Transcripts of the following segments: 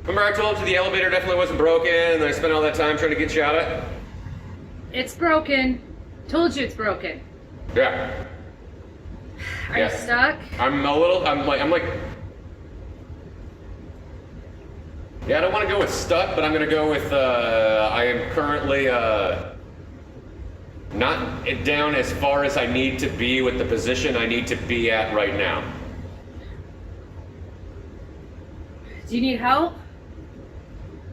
Remember I told you the elevator definitely wasn't broken and I spent all that time trying to get you out of it? It's broken. Told you it's broken. Yeah. Are you stuck? I'm like, yeah, I don't want to go with stuck, but I'm going to go with, I am currently, not down as far as I need to be with the position I need to be at right now. Do you need help?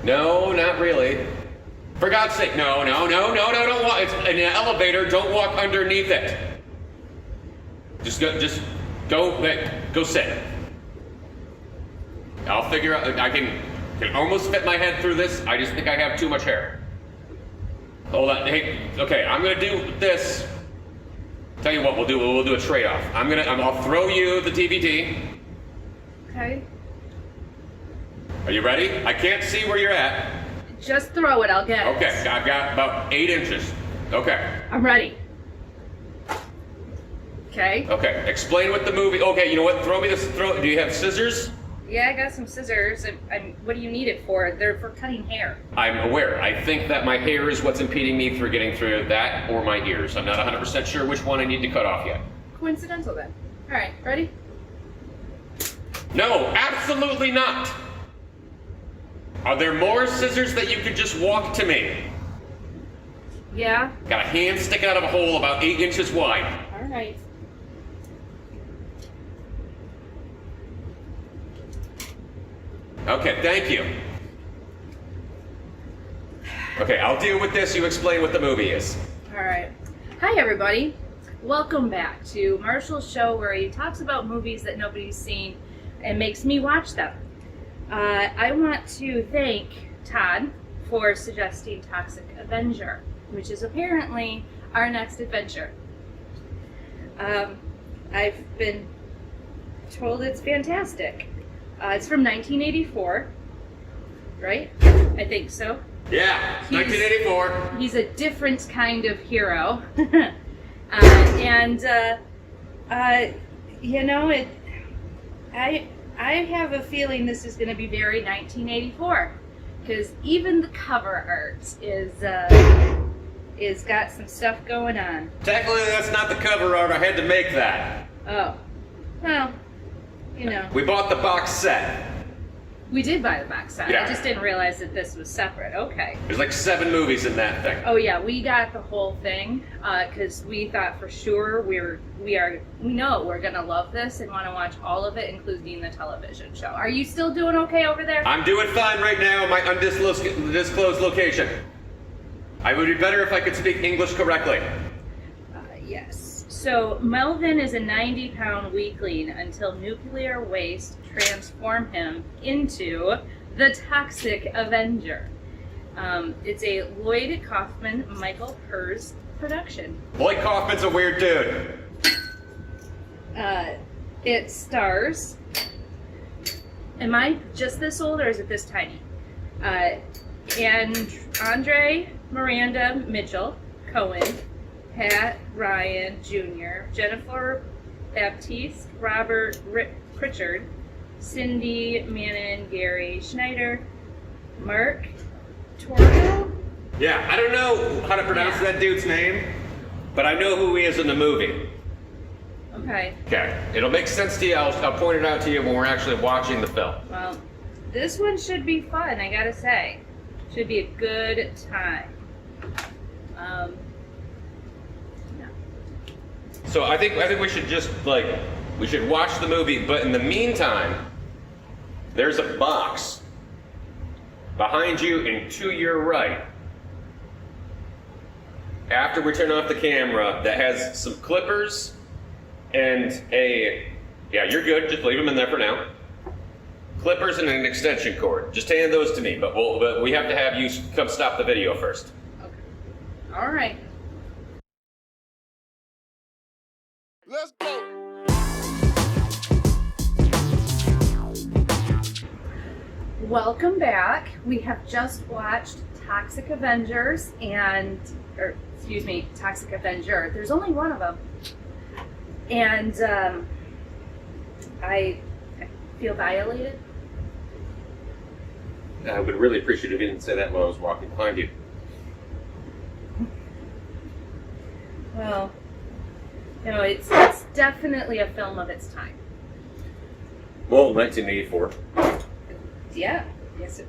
No, not really. For God's sake, no, don't walk. It's an elevator, don't walk underneath it. Just go sit. I'll figure out, I can almost fit my head through this. I just think I have too much hair. Hold on, hey, okay, I'm gonna do this. Tell you what, we'll do a trade-off. I'll throw you the TVT. Okay. Are you ready? I can't see where you're at. Just throw it, I'll get it. Okay, I've got about 8 inches. Okay. I'm ready. Okay. Okay, explain what the movie, okay, you know what, throw me this, do you have scissors? Yeah, I got some scissors. What do you need it for? They're for cutting hair. I'm aware. I think that my hair is what's impeding me through getting through that or my ears. I'm not 100% sure which one I need to cut off yet. Coincidental then. All right, ready? No, absolutely not. Are there more scissors that you could just walk to me? Yeah. Got a hand sticking out of a hole about 8 inches wide. All right. Okay, thank you. Okay, I'll deal with this. You explain what the movie is. All right. Hi, everybody. Welcome back to Marshall's show where he talks about movies that nobody's seen and makes me watch them. I want to thank Todd for suggesting Toxic Avenger, which is apparently our next adventure. I've been told it's fantastic. It's from 1984, right? I think so. Yeah, 1984. He's a different kind of hero. You know, I have a feeling this is going to be very 1984, because even the cover art is got some stuff going on. Technically, that's not the cover art. I had to make that. Oh, well, you know. We bought the box set. We did buy the box set. Yeah. I just didn't realize that this was separate. Okay. There's like 7 movies in that thing. Oh yeah, we got the whole thing because we thought for sure we know we're gonna love this and want to watch all of it, including the television show. Are you still doing okay over there? I'm doing fine right now in my undisclosed location. I would be better if I could speak English correctly. Yes. So Melvin is a 90-pound weakling until nuclear waste transform him into the Toxic Avenger. It's a Lloyd Kaufman, Michael Purz production. Lloyd Kaufman's a weird dude. It stars. Am I just this old or is it this tiny? And Andre Miranda Mitchell, Cohen, Pat Ryan Jr., Jennifer Baptiste, Robert Pritchard, Cindy Mannon, Gary Schneider, Mark Torgo. Yeah, I don't know how to pronounce that dude's name, but I know who he is in the movie. Okay. Okay, it'll make sense to you. I'll point it out to you when we're actually watching the film. Well, this one should be fun, I gotta say. Should be a good time. Yeah. So I think we should just we should watch the movie, but in the meantime, there's a box behind you and to your right. After we turn off the camera, that has some clippers and yeah, you're good. Just leave them in there for now. Clippers and an extension cord. Just hand those to me, but we have to have you come stop the video first. Okay. All right. Let's go. Welcome back. We have just watched Toxic Avengers Toxic Avenger. There's only one of them. And I feel violated. I would really appreciate it if you didn't say that while I was walking behind you. Well, it's definitely a film of its time. Well, 1984. Yeah, yes,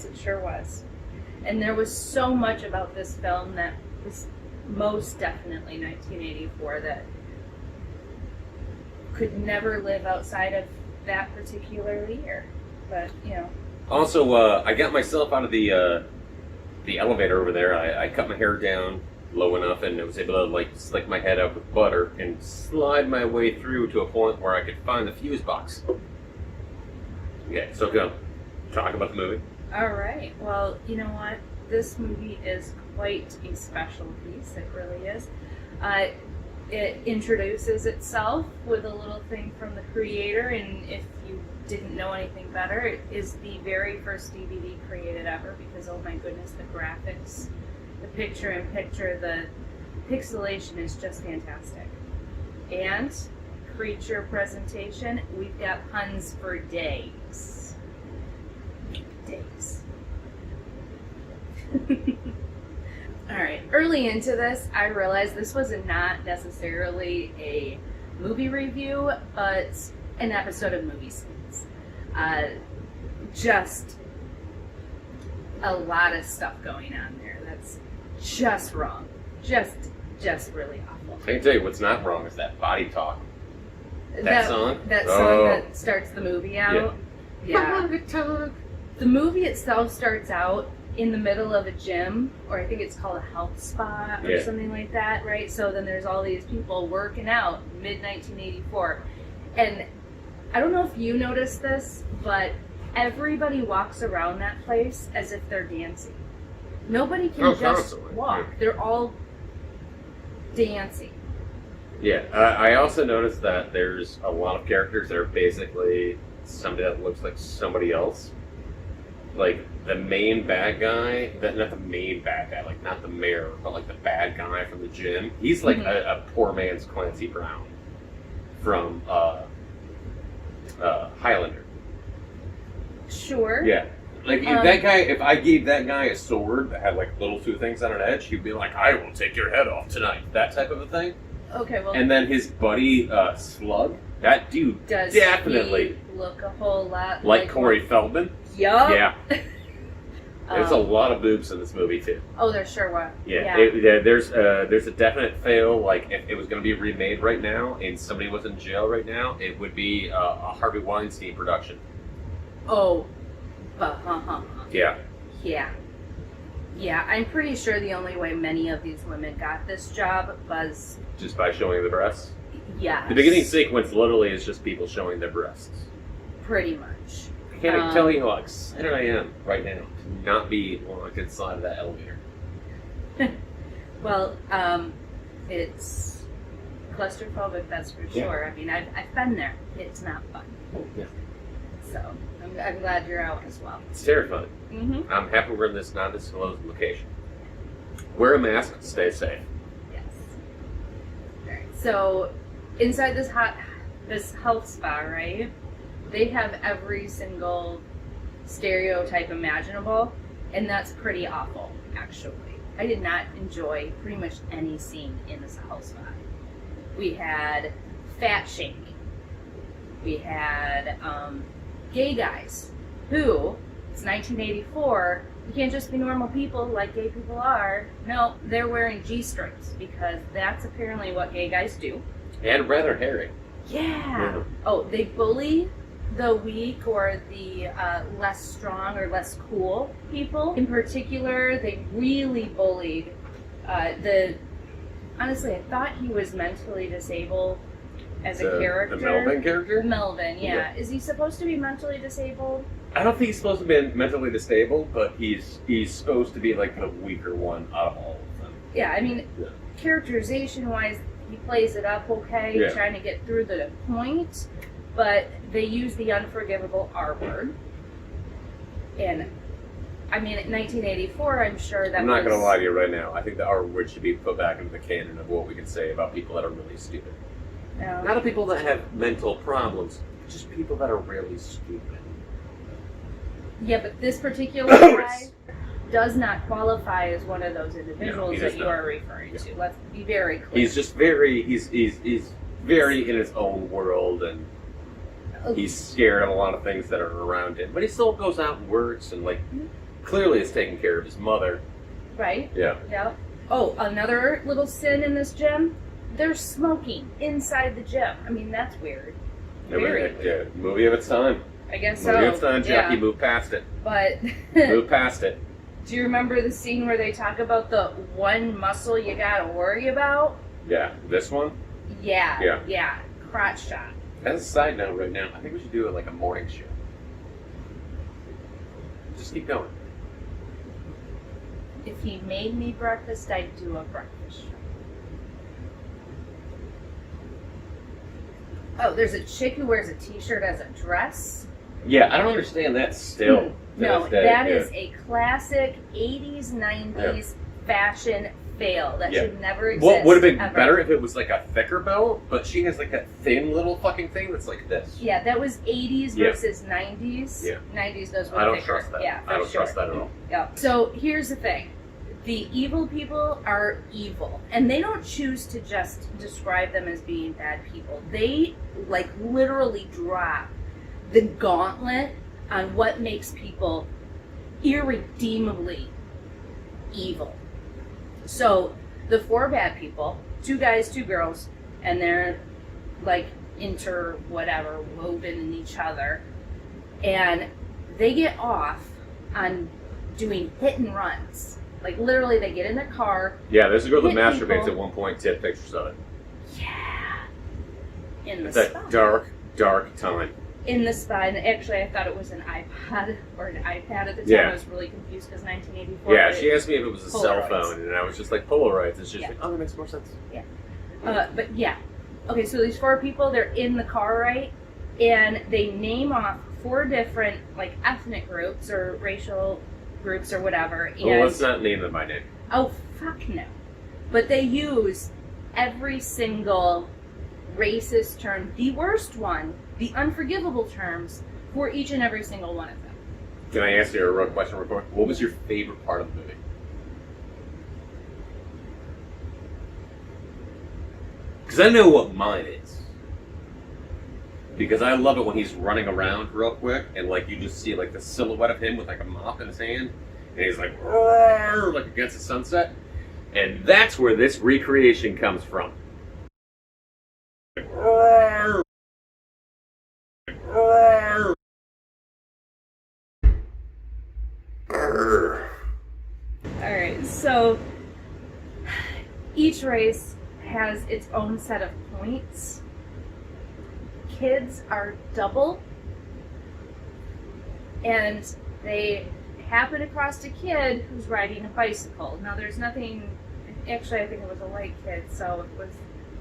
it sure was. And there was so much about this film that was most definitely 1984 that could never live outside of that particular year. But, Also, I got myself out of the elevator over there. I cut my hair down low enough, and I was able to slick my head up with butter and slide my way through to a point where I could find the fuse box. Yeah, so go talk about the movie. All right. Well, you know what? This movie is quite a special piece. It really is. It introduces itself with a little thing from the creator, and if you didn't know anything better, it is the very first DVD created ever because, oh my goodness, the graphics, the picture-in-picture, the pixelation is just fantastic. And creature presentation, we've got puns for days. Days. Alright, early into this, I realized this was not necessarily a movie review, but an episode of Movie Scenes. Just a lot of stuff going on there that's just wrong. Just really awful. I can tell you what's not wrong is that body talk. That song? That song that starts the movie out. Yeah. The movie itself starts out in the middle of a gym, or I think it's called a health spa or something like that, right? So then there's all these people working out mid-1984. And I don't know if you noticed this, but everybody walks around that place as if they're dancing. Nobody can just constantly. walk. Yeah. They're all dancing. Yeah, I also noticed that there's a lot of characters that are basically somebody that looks like somebody else. Like the main bad guy, not the main bad guy, like not the mayor, but like the bad guy from the gym. He's like a poor man's Clancy Brown from Highlander. Sure. Yeah. Like that guy, if I gave that guy a sword that had like little two things on an edge, he'd be like, "I will take your head off tonight." That type of a thing. Okay, well. And then his buddy Slug, that dude does definitely he look a whole lot like Corey Feldman. Yup. Yeah. There's a lot of boobs in this movie too. Oh, there sure was. Yeah. There's a definite fail. Like if it was going to be remade right now and somebody was in jail right now, it would be a Harvey Weinstein production. Oh. Yeah. Yeah. Yeah, I'm pretty sure the only way many of these women got this job was Just by showing the breasts. Yeah. The beginning sequence literally is just people showing their breasts. Pretty much. I can't tell you how excited I am right now to not be locked inside of that elevator. Well, it's claustrophobic, that's for sure. I mean, I've been there. It's not fun. Yeah. So, I'm glad you're out as well. It's terrifying. Mm-hmm. I'm happy we're in this non-disclosed location. Wear a mask, stay safe. Yes. All right. So, inside this health spa, right? They have every single stereotype imaginable, and that's pretty awful, actually. I did not enjoy pretty much any scene in this health spa. We had fat shaming. We had gay guys who, it's 1984, you can't just be normal people like gay people are. No, they're wearing G-strings because that's apparently what gay guys do. And rather hairy. Yeah. Oh, they bully the weak or the less strong or less cool people. In particular, they really bullied honestly, I thought he was mentally disabled as a character. The Melvin character? Melvin, yeah. Is he supposed to be mentally disabled? I don't think he's supposed to be mentally disabled, but he's supposed to be like the weaker one out of all of them. Yeah, I mean, characterization-wise, he plays it up okay, trying to get through the point, but they use the unforgivable R word. And, I mean, in 1984, I'm sure that I'm not going to lie to you right now. I think the R word should be put back into the canon of what we can say about people that are really stupid. Not of people that have mental problems, just people that are really stupid. Yeah, but this particular guy does not qualify as one of those individuals that you are referring to. Let's be very clear. He's just very, he's very in his own world, and he's scared of a lot of things that are around him. But he still goes out and works, and clearly is taking care of his mother. Right? Yeah. Yeah. Oh, another little sin in this gym. They're smoking inside the gym. I mean, that's weird. Very weird. Movie of its time. I guess so. Movie of its time, Jackie. Yeah. Move past it. But Move past it. do you remember the scene where they talk about the one muscle you gotta worry about? Yeah. This one? Yeah. Yeah. Crotch shot. As a side note right now, I think we should do it like a morning show. Just keep going. If he made me breakfast, I'd do a breakfast show. Oh, there's a chick who wears a t-shirt as a dress. Yeah, I don't understand that still. No, that is a classic 80s, 90s fashion fail. That should never exist. What would have been ever. better if it was like a thicker belt, but she has like that thin little fucking thing that's like this. Yeah, that was 80s versus 90s. Yeah. 90s, those were I don't thicker. trust that. Yeah, I don't trust that at all. Yeah. So here's the thing. The evil people are evil, and they don't choose to just describe them as being bad people. They literally drop the gauntlet on what makes people irredeemably evil. So the 4 bad people, 2 guys, 2 girls, and they're woven in each other, and they get off on doing hit and runs. Literally, they get in their car. Yeah, there's a girl that hit masturbates people. at one point. Take pictures of it. Yeah. In the It's spine. that dark time. In the spine. Actually, I thought it was an iPod or an iPad at the time. Yeah. I was really confused because 1984. Yeah, she asked me if it was a cell Polaroids. phone, and I was just like, Polaroids. It's just Yeah. like, oh, that makes more sense. Yeah. But yeah. Okay, so these 4 people, they're in the car, right? And they name off 4 different, ethnic groups or racial groups or whatever. And Well, let's not name them by name. oh, fuck no. But they use every single racist term, the worst one, the unforgivable terms, for each and every single one of them. Can I ask you a real question real quick? What was your favorite part of the movie? Because I know what mine is. Because I love it when he's running around real quick and you just see the silhouette of him with a mop in his hand and he's roar, against the sunset. And that's where this recreation comes from. Roar, roar. Alright, so each race has its own set of points. Kids are double, and they happen across a kid who's riding a bicycle. Now, there's nothing. Actually, I think it was a white kid, so it was.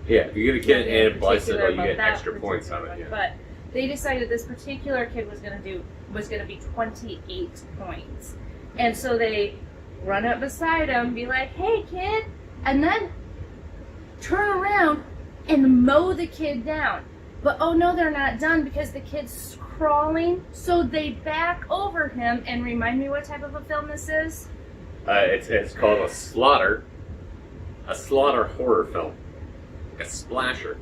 Yeah, if you get a kid and a bicycle, particular you about get that extra points on it. particular Yeah. one. But they decided this particular kid was going to be 28 points, and so they run up beside him, be like, "Hey, kid," and then turn around and mow the kid down. But oh no, they're not done because the kid's crawling, so they back over him. And remind me what type of a film this is? It's called a slaughter horror film, a splasher.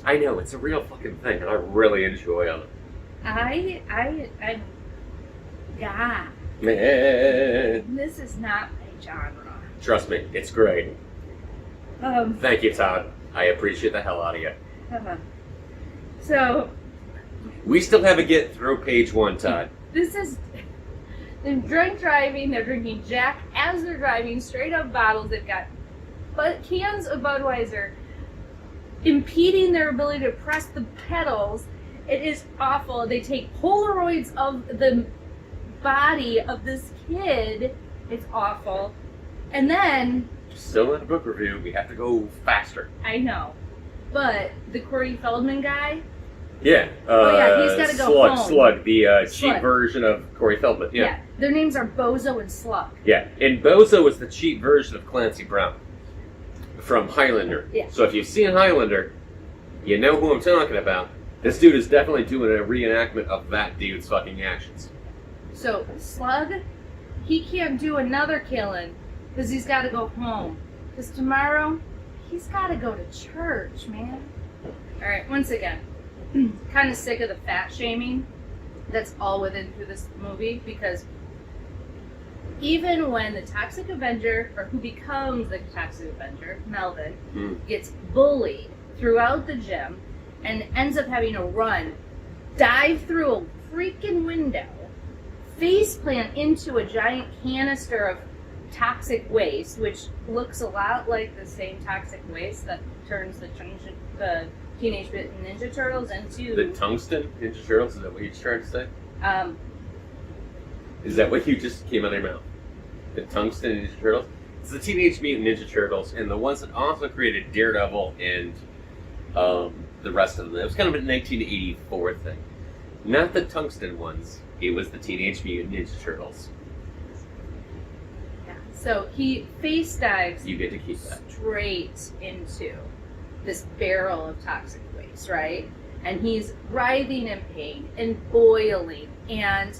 I know, it's a real fucking thing, and I really enjoy it. Yeah. Man, This is not my genre. trust me, it's great. Thank you, Todd. I appreciate the hell out of you. So We still haven't get through page 1, Todd. this is they're drunk driving. They're drinking Jack as they're driving, straight up bottles. They've got cans of Budweiser impeding their ability to press the pedals. It is awful. They take Polaroids of the body of this kid. It's awful. And then Still in a book review, we have to go faster. I know, but the Corey Feldman guy. Yeah. He's gotta go home. Slug, the cheap Slug. version of Corey Feldman. Yeah. Their names are Bozo and Slug. Yeah. And Bozo is the cheap version of Clancy Brown from Highlander. Yeah. So if you've seen Highlander, you know who I'm talking about. This dude is definitely doing a reenactment of that dude's fucking actions. So Slug, he can't do another killing because he's got to go home. Because tomorrow, he's got to go to church, man. All right, once again, kind of sick of the fat shaming that's all within through this movie, because even when the Toxic Avenger, or who becomes the Toxic Avenger, Melvin, gets bullied throughout the gym and ends up having to run, dive through a freaking window, face plant into a giant canister of toxic waste, which looks a lot like the same toxic waste that turns the Teenage Mutant Ninja Turtles into... The tungsten Ninja Turtles? Is that what you're trying to say? Um, Is that what you just came out of your mouth? The tungsten Ninja Turtles? It's the Teenage Mutant Ninja Turtles, and the ones that also created Daredevil and the rest of them. It was kind of a 1984 thing. Not the tungsten ones. It was the Teenage Mutant Ninja Turtles. yeah. So he face dives You get to keep that. straight into this barrel of toxic waste, right? And he's writhing in pain and boiling, and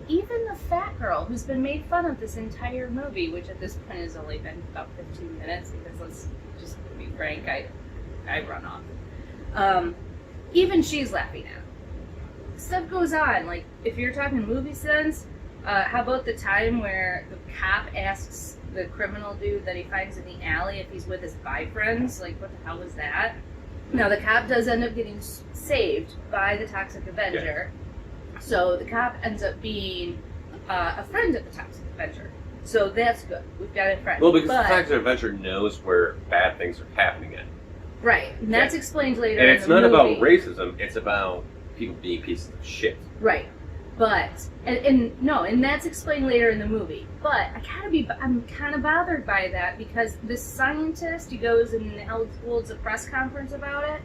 even the fat girl who's been made fun of this entire movie, which at this point has only been about 15 minutes, because let's just be frank, I run off. Even she's laughing at him. Stuff goes on. Like, if you're talking movie sense, how about the time where the cop asks the criminal dude that he finds in the alley if he's with his bi friends? Like, what the hell was that? Now, the cop does end up getting saved by the Toxic Avenger. Yeah. So the cop ends up being a friend of the Toxic Avenger. So that's good. We've got a friend. Well, because the Toxic Avenger knows where bad things are happening at. Right. And that's explained later and in it's the not movie. about racism. It's about people being pieces of shit. Right. But, and that's explained later in the movie. But I'm kind of bothered by that, because this scientist, he goes and holds a press conference about it.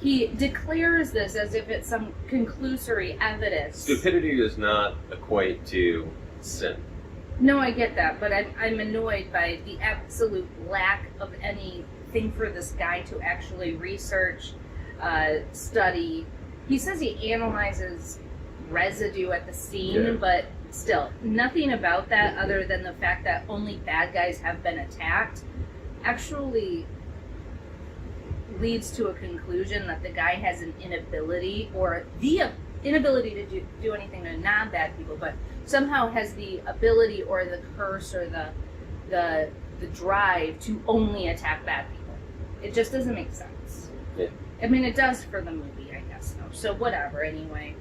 He declares this as if it's some conclusory evidence. Stupidity does not equate to sin. No, I get that, but I'm annoyed by the absolute lack of anything for this guy to actually research, study. He says he analyzes residue at the scene, but still, nothing about that other than the fact that only bad guys have been attacked actually leads to a conclusion that the guy has an inability, or the inability to do anything to non-bad people, but somehow has the ability or the curse or the drive to only attack bad people. It just doesn't make sense. Yeah. I mean, it does for the movie, I guess. So whatever, anyway.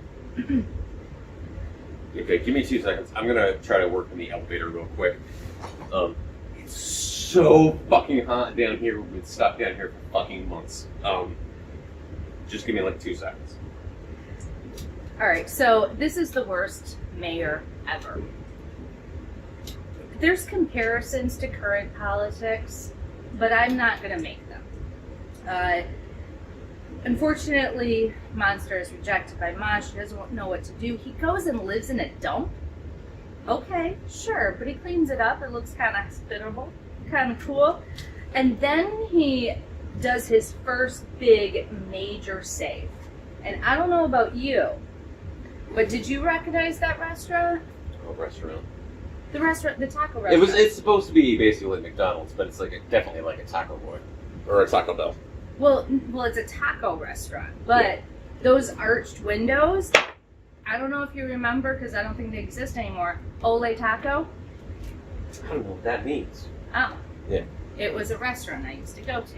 Okay, give me 2 seconds. I'm gonna try to work in the elevator real quick. It's so fucking hot down here. We've been stuck down here for fucking months. Just give me like 2 seconds. Alright, so this is the worst mayor ever. There's comparisons to current politics, but I'm not gonna make them. Unfortunately, Monster is rejected by Mosh. He doesn't know what to do. He goes and lives in a dump. Okay, sure, but he cleans it up. It looks kind of hospitable, kind of cool. And then he does his first big major save. And I don't know about you, but did you recognize that restaurant? Oh, restaurant. The restaurant, the taco restaurant. It's supposed to be basically like McDonald's, but it's like definitely like a Taco Boy or a Taco Bell. Well, it's a taco restaurant, but those arched windows, I don't know if you remember, because I don't think they exist anymore. Ole Taco? I don't know what that means. Oh. Yeah. It was a restaurant I used to go to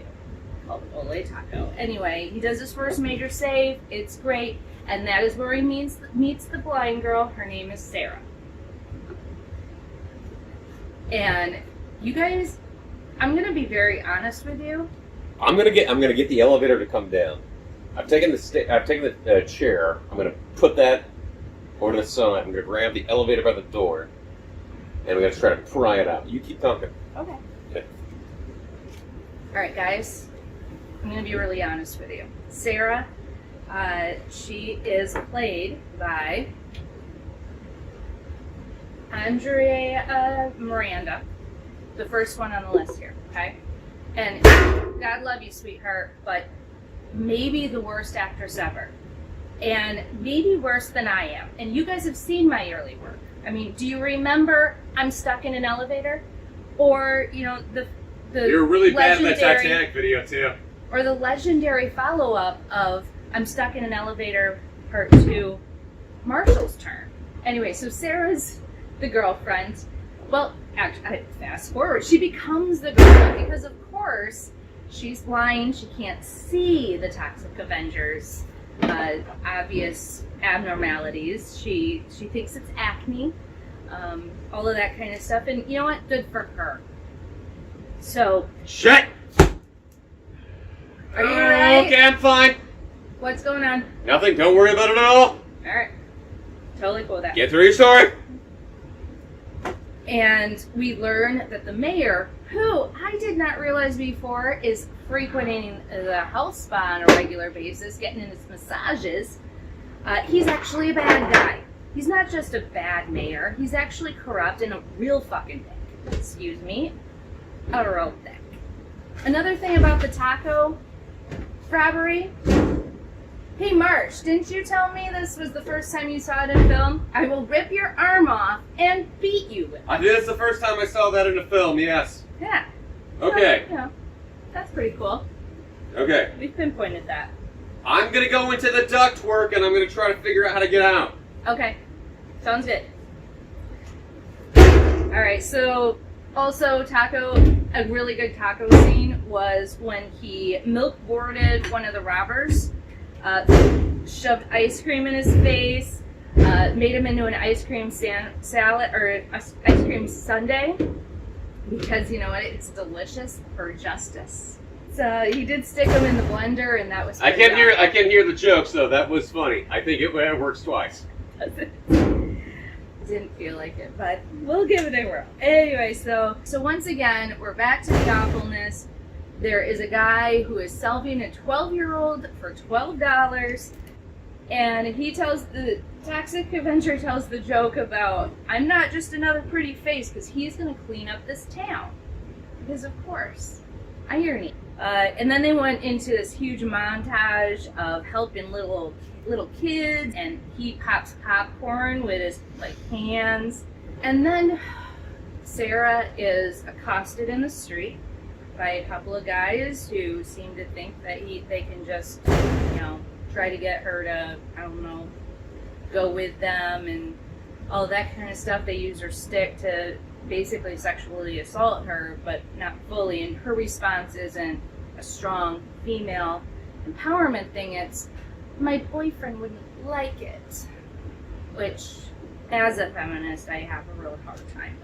called Ole Taco. Anyway, he does his first major save. It's great. And that is where he meets the blind girl. Her name is Sarah. And you guys, I'm going to be very honest with you. I'm gonna get the elevator to come down. I've taken the chair. I'm gonna put that over to the side. I'm gonna grab the elevator by the door, and we're gonna try to pry it out. You keep talking. Okay. Okay. All right, guys. I'm gonna be really honest with you. Sarah, she is played by Andrea Miranda, the first one on the list here. Okay. And God love you, sweetheart, but maybe the worst actress ever. and maybe worse than I am. And you guys have seen my early work. I mean, do you remember I'm stuck in an elevator? Or, you know, the You're really bad in the legendary- Titanic video, too. Or the legendary follow-up of I'm stuck in an elevator, part 2, Marshall's turn. Anyway, so Sarah's the girlfriend. Well, actually, fast forward. She becomes the girlfriend because, of course, she's blind. She can't see the Toxic Avengers' obvious abnormalities. She thinks it's acne, all of that kind of stuff. And you know what? Good for her. So, Shit! are you alright? Okay, I'm fine. What's going on? Nothing, don't worry about it at all. Alright. Totally cool with that. Get through your story. And we learn that the mayor, who I did not realize before is frequenting the health spa on a regular basis, getting in his massages, he's actually a bad guy. He's not just a bad mayor, he's actually corrupt and a real fucking dick. Excuse me. A real dick. Another thing about the taco robbery. Hey Marsh, didn't you tell me this was the first time you saw it in film? I will rip your arm off and beat you with it. I think it's the first time I saw that in a film, yes. Yeah. Okay. You know, that's pretty cool. Okay. We've pinpointed that. I'm gonna go into the ductwork and I'm gonna try to figure out how to get out. Okay. Sounds good. Alright, so also a really good taco scene was when he milk boarded one of the robbers, shoved ice cream in his face, made him into an ice cream salad or ice cream sundae because you know what, it's delicious for justice. So he did stick them in the blender, and that was. I can't hear the jokes though. That was funny. I think it works twice. Didn't feel like it, but we'll give it a whirl. Anyway, so once again, we're back to the awfulness. There is a guy who is selling a 12-year-old for $12, and the Toxic Avenger tells the joke about, I'm not just another pretty face, because he's going to clean up this town. Because of course, irony. And then they went into this huge montage of helping little kids, and he pops popcorn with his hands. And then Sarah is accosted in the street by a couple of guys who seem to think that they can just, try to get her to, go with them and all that kind of stuff. They use her stick to basically sexually assault her, but not fully. And her response isn't a strong female empowerment thing. It's, my boyfriend wouldn't like it. Which, as a feminist, I have a real hard time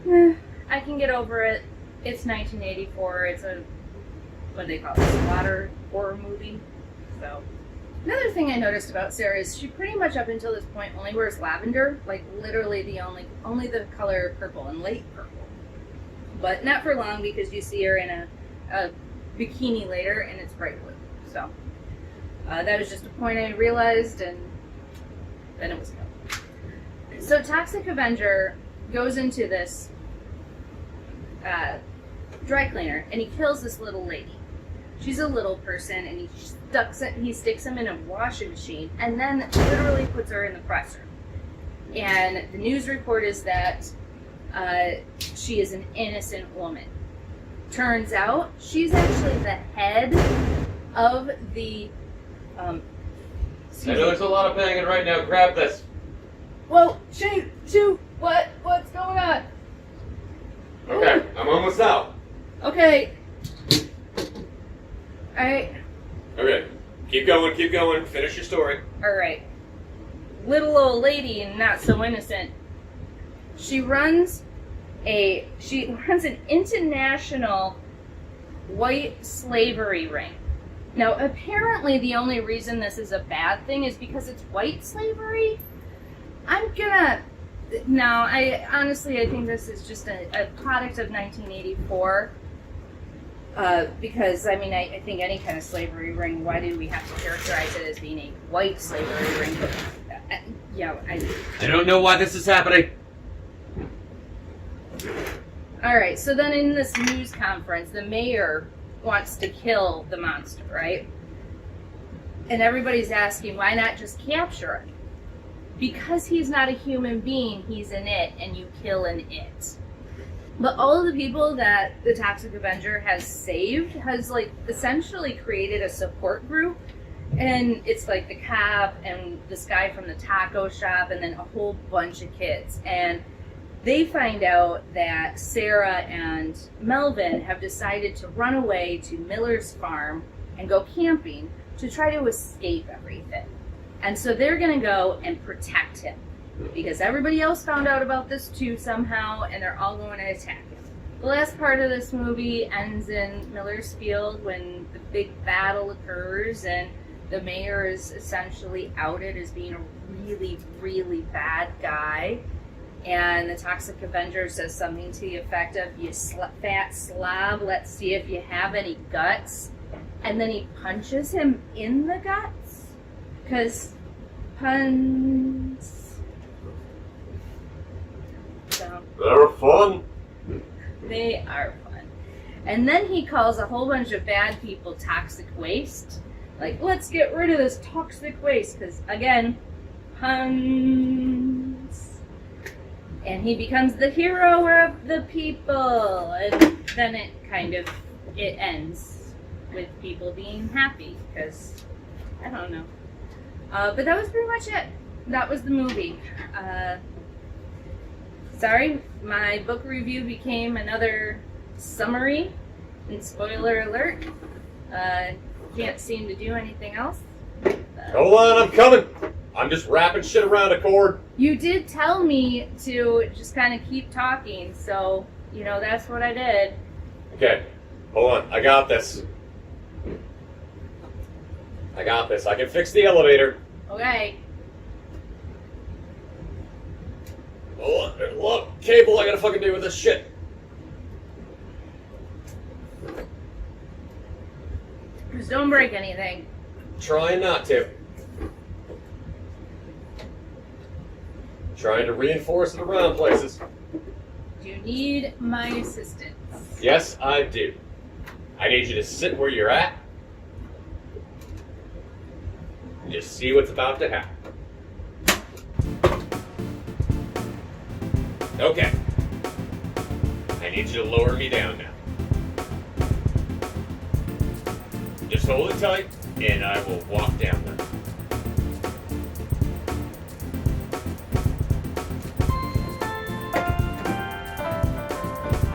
with. I can get over it. It's 1984. It's what do they call it? Slaughter horror movie. So, another thing I noticed about Sarah is she pretty much up until this point only wears lavender, literally the only the color purple and light purple. But not for long, because you see her in a bikini later and it's bright blue. So that was just a point I realized, and then it was killed. So Toxic Avenger goes into this dry cleaner and he kills this little lady. She's a little person, and he sticks him in a washing machine and then literally puts her in the presser. And the news report is that she is an innocent woman. Turns out she's actually the head of the I know there's a lot of banging right now. Grab this. Whoa, shoot, what's going on? Okay, I'm almost out. Okay. Alright. Okay, keep going. Finish your story. Alright. Little old lady and not so innocent. She runs an international white slavery ring. Now, apparently the only reason this is a bad thing is because it's white slavery. I think this is just a product of 1984. Because, I think any kind of slavery ring, why do we have to characterize it as being a white slavery ring? I don't know why this is happening. Alright, so then in this news conference, the mayor wants to kill the monster, right? And everybody's asking, why not just capture him? Because he's not a human being, he's an it, and you kill an it. But all of the people that the Toxic Avenger has saved has like essentially created a support group. And it's like the cop and this guy from the taco shop and then a whole bunch of kids. And they find out that Sarah and Melvin have decided to run away to Miller's farm and go camping to try to escape everything. And so they're going to go and protect him because everybody else found out about this too somehow, and they're all going to attack him. The last part of this movie ends in Miller's field when the big battle occurs and the mayor is essentially outed as being a really, really bad guy. And the Toxic Avenger says something to the effect of, "You fat slob, let's see if you have any guts." And then he punches him in the guts. Because puns. So, They're fun. they are fun. And then he calls a whole bunch of bad people toxic waste. Like, let's get rid of this toxic waste. Because, again, puns. And he becomes the hero of the people. And then it ends with people being happy. Because, I don't know. But that was pretty much it. That was the movie. Sorry, my book review became another summary. And spoiler alert, can't seem to do anything else. Hold on, I'm coming. I'm just wrapping shit around a cord. You did tell me to just kind of keep talking, so, that's what I did. Okay, hold on. I got this. I can fix the elevator. Okay. Hold on, there's a lot of cable I gotta fucking do with this shit. Just don't break anything. Trying not to. Trying to reinforce it around places. Do you need my assistance? Yes, I do. I need you to sit where you're at and just see what's about to happen. Okay. I need you to lower me down now. Just hold it tight, and I will walk down there.